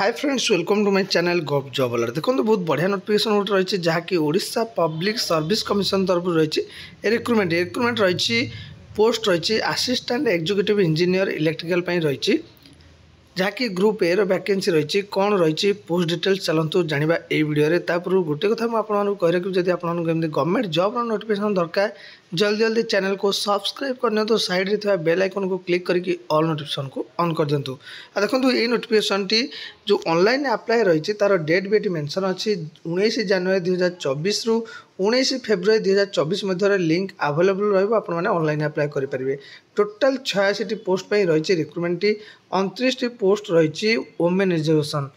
Hi friends welcome to my channel gov job alert. देखो बहुत बढ़िया नोटिफिकेशन गोटे रही है जहाँकि ओडिशा पब्लिक सर्विस कमिशन तरफ रही रिक्रुटमेंट रही पोस्ट रही असिस्टेंट एग्जीक्यूटिव इंजीनियर इलेक्ट्रिकल रही जहाँकि ग्रुप ए वैकेंसी रही कौन रही पोस्ट डिटेल्स चलतु जाना ये वीडियो तापर गोटे कथा मुझे कह रखी जब आपको गवर्नमेंट जॉब नोटिफिकेशन दरकार जल्दी जल्दी चैनल को सब्सक्राइब करनी तो साइड रे बेल आइकन को क्लिक करके ऑल नोटिफिकेशन को ऑन कर दिंतु। देखो ये नोटिफिकेशन टी जो ऑनलाइन अप्लाई रही तार डेट भी ये मेंशन अच्छी 19 जनवरी 2024 रु 19 फेब्रुआरी 2024 मध्य लिंक अवेलेबल रही ऑनलाइन अप्लाई करेंगे। टोटाल 86 पोस्ट रही रिक्रुटमेंट 29 पोस्ट रही women reservation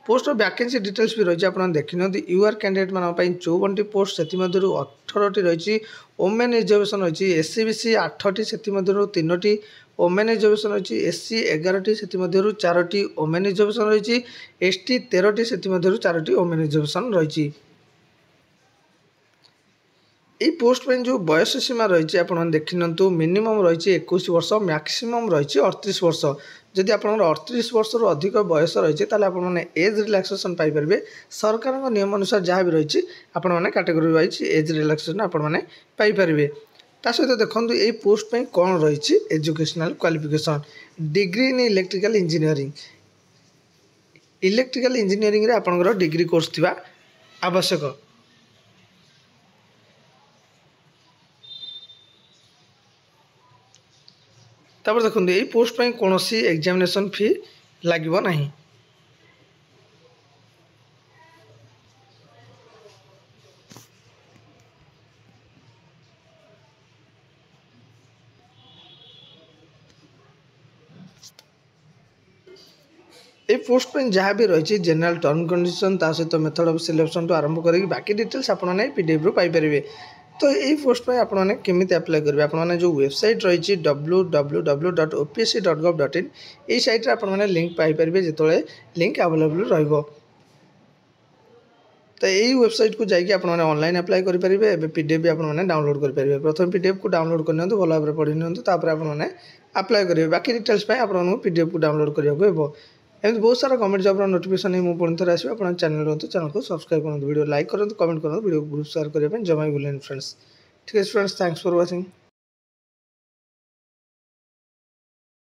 post vacancy details भी रही है देखिए यूआर कैंडिडेट मान 54 पोस्ट से 18 रही वोमेन रिजर्वेशन रही एससी बीसी 8 से 3 वोमेन रिजर्वेशन रही एससी 11 से 4 वोमेन रिजर्वेशन रही एसटी 13 से 4 वोमेन रिजर्वेशन रही। ये पोस्ट पे जो बयस सीमा रही है आप देखिए मिनिमम रही 21 वर्ष मैक्सिमम रही 38 वर्ष जदि आप 38 वर्ष अधिक बयस रही है आपने एज रिलैक्सेशन पाइपर सरकार नियम अनुसार जहाँ भी रही आपने कैटेगरी वाइज एज रिलैक्सेशन आपने पाइपर। ता सहित देखो ये पोस्ट पे कौन रही educational qualification degree in electrical engineering रे आपनकर डिग्री कोर्स थिबा आवश्यक। तापर देखो ये पोस्ट पे कौन सी एग्जामिनेशन फी लगे ना। ये पोस्ट पे जहाँ भी रही जनरल टर्म कंडीशन ता सहित मेथड ऑफ सिलेक्शन तो आरंभ करेंगे बाकी डिटेल्स आपने पीडीएफ रू पाइपर। तो ये पोस्ट पे आपने केमी अप्लाई करेंगे आपने जो वेबसाइट रही www.opsc.gov.in ये साइट आपने लिंक पाइपर जो लिंक अवेलेबल रही। तो यही वेबसाइट को जाकि आपने ऑनलाइन अप्लाई करेंगे पीडीएफ भी आपने डाउनलोड करेंगे। प्रथम पीडीएफ को डाउनलोड करनी भल भाव पढ़ी निपर आपने अप्लाई करेंगे बाकी डिटेल्स आपको पीडीएफ को डाउनलोड करने को। एमती बहुत सारा गवर्नमेंट जॉब नोटिफिकेशन नहीं पुणी थे आसो आप चैनल रुहतु चैनल को सब्सक्राइब करूँ वीडियो लाइक करूँ कमेंट करूँ वीडियो ग्रुप शेयर करने जमा भूलें फ्रेंड्स। ठीक है फ्रेंड्स थैंक्स फॉर वाचिंग।